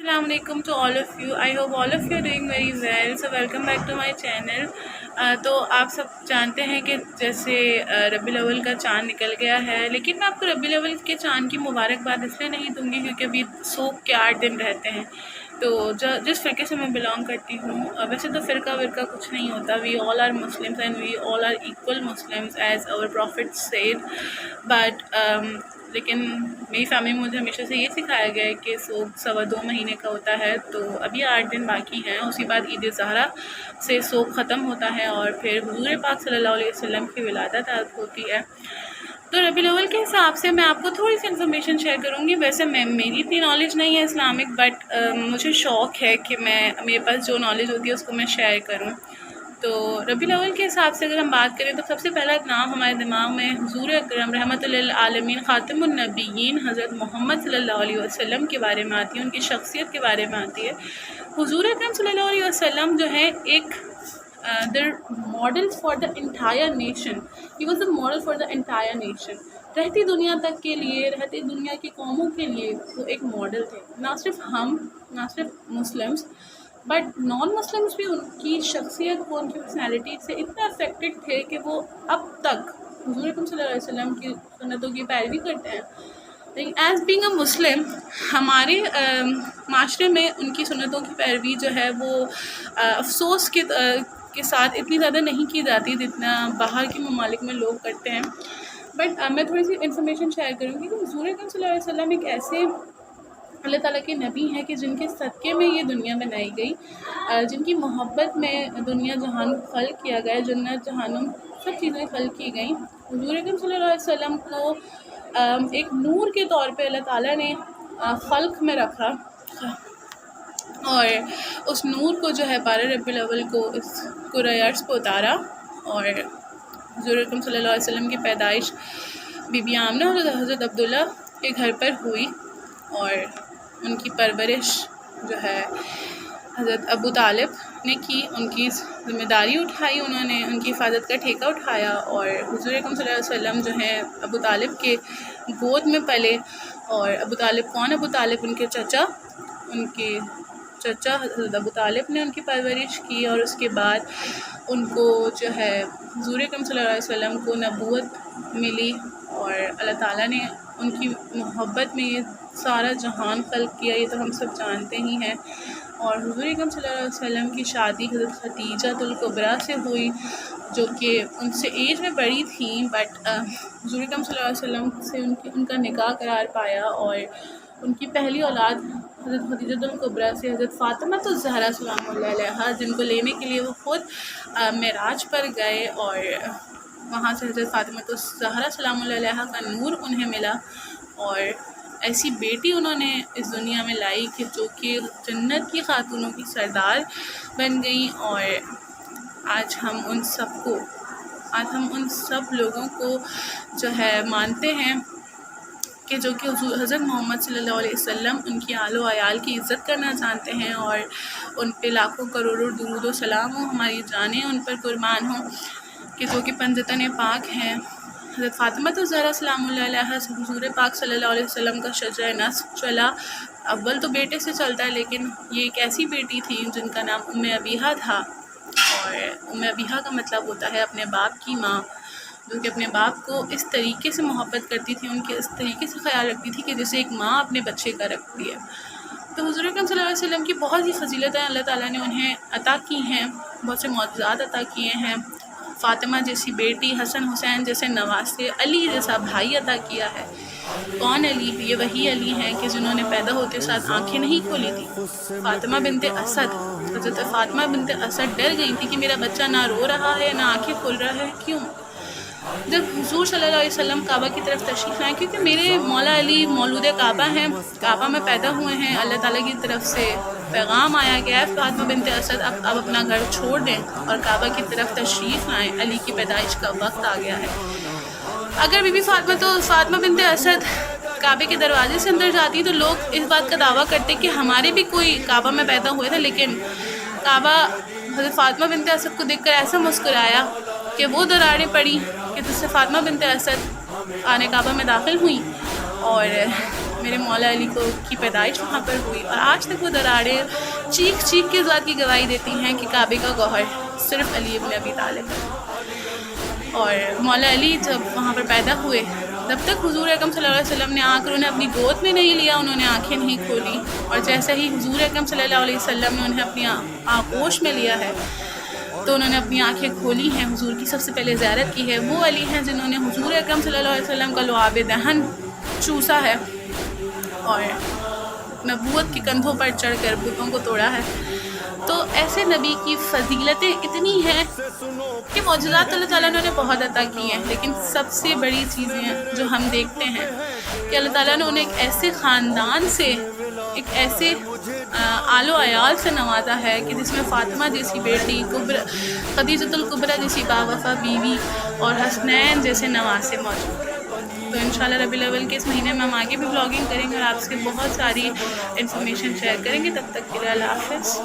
السلام علیکم to all of you. I hope all of you doing very well. So welcome back to my channel. تو آپ سب جانتے ہیں کہ جیسے ربیع الاول کا چاند نکل گیا ہے، لیکن میں آپ کو ربیع الاول کے چاند کی مبارکباد اس لیے نہیں دوں گی کیونکہ ابھی سوگ کے 8 دن رہتے ہیں. تو جس فرقے سے میں بلانگ کرتی ہوں، ویسے تو فرقہ کچھ نہیں ہوتا. We all are Muslims and we all are equal Muslims as our prophet said. But لیکن میری فیملی میں مجھے ہمیشہ سے یہ سکھایا گیا ہے کہ سوگ 2.25 مہینے کا ہوتا ہے. تو ابھی 8 دن باقی ہیں، اسی بعد عید ظہرہ سے سوگ ختم ہوتا ہے اور پھر حضور پاک صلی اللہ علیہ وسلم کی ولادت ہوتی ہے. تو ربیع الاول کے حساب سے میں آپ کو تھوڑی سی انفارمیشن شیئر کروں گی. ویسے میری اتنی نالج نہیں ہے اسلامک، بٹ مجھے شوق ہے کہ میرے پاس جو نالج ہوتی ہے اس کو میں شیئر کروں. تو ربیع الاول کے حساب سے اگر ہم بات کریں تو سب سے پہلا نام ہمارے دماغ میں حضور اکرم رحمۃ للعالمین خاتم النبیین حضرت محمد صلی اللہ علیہ وسلم کے بارے میں آتی ہے، ان کی شخصیت کے بارے میں آتی ہے. حضور اکرم صلی اللہ علیہ وسلم جو ہے ایک the model for the entire nation. He was the model for the entire nation. رہتی دنیا تک کے لیے، رہتی دنیا کی قوموں کے لیے وہ ایک ماڈل تھے. نہ صرف ہم، نہ صرف مسلمس، بٹ نان مسلمس بھی ان کی شخصیت کو، ان کی پرسنالٹی سے اتنا افیکٹڈ تھے کہ وہ اب تک حضور اکرم صلی اللہ علیہ وسلم کی سنتوں کی پیروی کرتے ہیں. لیکن ایز بینگ اے مسلم ہمارے معاشرے میں ان کی سنتوں کی پیروی جو ہے وہ افسوس کے ساتھ اتنی زیادہ نہیں کی جاتی جتنا باہر کے ممالک میں لوگ کرتے ہیں. بٹ میں تھوڑی سی انفارمیشن شیئر کروں گی کہ حضور اکرم صلی اللہ علیہ وسلم ایک ایسے اللہ تعالیٰ کے نبی ہیں کہ جن کے صدقے میں یہ دنیا بنائی گئی، جن کی محبت میں دنیا جہان خلق کیا گیا، جنت جہنم سب چیزیں خلق کی گئیں. حضور اکرم صلی اللہ علیہ وسلم کو ایک نور کے طور پہ اللہ تعالیٰ نے خلق میں رکھا، اور اس نور کو جو ہے 12 ربیع الاول کو اس کرۂ ارض پہ اتارا. اور حضور اکرم صلی اللہ علیہ وسلم کی پیدائش بی بی آمنہ اور حضرت عبداللہ کے گھر پر ہوئی، اور ان کی پرورش جو ہے حضرت ابو طالب نے کی. ان کی ذمہ داری اٹھائی، انہوں نے ان کی حفاظت کا ٹھیکہ اٹھایا. اور حضور اکرم صلی اللہ علیہ وسلم جو ہیں ابو طالب کے گود میں پلے. اور ابو طالب کون؟ ابو طالب ان کے چچا، ان کے چچا حضرت ابو طالب نے ان کی پرورش کی. اور اس کے بعد ان کو جو ہے حضور اکرم صلی اللہ علیہ وسلم کو نبوت ملی، اور اللہ تعالیٰ نے ان کی محبت میں یہ سارا جہان خلق کیا، یہ تو ہم سب جانتے ہی ہیں. اور حضور اکرم صلی اللہ علیہ وسلم کی شادی حضرت خدیجہ الکبریٰ سے ہوئی، جو کہ ان سے ایج میں بڑی تھیں، بٹ حضور اکرم صلی اللہ علیہ وسلم سے ان کا نکاح قرار پایا. اور ان کی پہلی اولاد حضرت خدیجہ الکبریٰ سے حضرت فاطمہ الزہرا سلام اللہ علیہا، جن کو لینے کے لیے وہ خود معراج پر گئے، اور وہاں سے حضرت فاطمہ الزہرا سلام اللہ علیہا کا نور انہیں ملا. اور ایسی بیٹی انہوں نے اس دنیا میں لائی کہ جو کہ جنت کی خاتونوں کی سردار بن گئیں. اور آج ہم ان سب لوگوں کو جو ہے مانتے ہیں کہ جو کہ حضرت محمد صلی اللہ علیہ وسلم ان کی آل و عیال کی عزت کرنا چاہتے ہیں، اور ان پہ لاکھوں کروڑوں درود و سلام ہوں، ہماری جانیں ان پر قربان ہوں، کہ جو کہ پنجتن پاک ہیں. حضرت فاطمہ الزہرا سلام اللہ علیہا سے حضور پاک صلی اللہ علیہ وسلم کا شجرہ نسب چلا. اول تو بیٹے سے چلتا ہے، لیکن یہ ایک ایسی بیٹی تھی جن کا نام ام ابیہا تھا. اور ام ابیہا کا مطلب ہوتا ہے اپنے باپ کی ماں، جو کہ اپنے باپ کو اس طریقے سے محبت کرتی تھی، ان کے اس طریقے سے خیال رکھتی تھی کہ جیسے ایک ماں اپنے بچے کا رکھتی ہے. تو حضور اکرم صلی اللہ علیہ وسلم کی بہت سی فضیلتیں اللہ تعالیٰ نے انہیں عطا کی ہیں، بہت سے معجزات عطا کیے ہیں. فاطمہ جیسی بیٹی، حسن حسین جیسے نواسے، علی جیسا بھائی عطا کیا ہے. کون علی؟ یہ وہی علی ہیں کہ جنہوں نے پیدا ہوتے ساتھ آنکھیں نہیں کھولی تھی. فاطمہ بنت اسد، حضرت فاطمہ بنت اسد ڈر گئی تھی کہ میرا بچہ نہ رو رہا ہے نہ آنکھیں کھول رہا ہے. کیوں؟ جب حضور صلی اللہ علیہ وسلم کعبہ کی طرف تشریف لائیں، کیونکہ میرے مولا علی مولود کعبہ ہیں، کعبہ میں پیدا ہوئے ہیں، اللہ تعالیٰ کی طرف سے پیغام آیا گیا ہے فاطمہ بنت اسد اب اپنا گھر چھوڑ دیں اور کعبہ کی طرف تشریف لائیں، علی کی پیدائش کا وقت آ گیا ہے. اگر بی بی فاطمہ بنت اسد کعبے کے دروازے سے اندر جاتی تو لوگ اس بات کا دعویٰ کرتے کہ ہمارے بھی کوئی کعبہ میں پیدا ہوئے تھے، لیکن کعبہ حضرت فاطمہ بنت اسد کو دیکھ کر ایسا مسکرایا کہ وہ دراریں پڑی کہ جس سے فاطمہ بنت اسد آنے کعبہ میں داخل ہوئیں. اور میرے مولا علی کی پیدائش وہاں پر ہوئی، اور آج تک وہ دراڑیں چیخ چیخ کے ذات کی گواہی دیتی ہیں کہ کعبے کا گوہر صرف علی ابن ابی طالب ہے۔ اور مولا علی جب وہاں پر پیدا ہوئے، جب تک حضور اکرم صلی اللہ علیہ وسلم نے آ کر انہیں اپنی گود میں نہیں لیا، انہوں نے آنکھیں نہیں کھولی، اور جیسے ہی حضور اکرم صلی اللہ علیہ وسلم نے انہیں اپنی آغوش میں لیا ہے تو انہوں نے اپنی آنکھیں کھولی ہیں، حضور کی سب سے پہلے زیارت کی ہے۔ وہ علی ہیں جنہوں نے حضور اکرم صلی اللہ علیہ وسلم کا لعاب دہن چوسا ہے اور نبوت کے کندھوں پر چڑھ کر بتوں کو توڑا ہے۔ تو ایسے نبی کی فضیلتیں اتنی ہیں کہ معجزات اللہ تعالیٰ نے بہت عطا کی ہیں، لیکن سب سے بڑی چیزیں جو ہم دیکھتے ہیں کہ اللہ تعالیٰ نے انہیں ایک ایسے خاندان سے، ایک ایسے آل و عیال سے نوازا ہے کہ جس میں فاطمہ جیسی بیٹی، خدیجۃ الکبریٰ جیسی باوفا بیوی اور حسنین جیسے نواسے موجود ہیں۔ تو انشاءاللہ ربیع الاول کے اس مہینے میں ہم آگے بھی بلاگنگ کریں گے اور آپ سے بہت ساری انفارمیشن شیئر کریں گے۔ تب تک کے لیے اللہ حافظ۔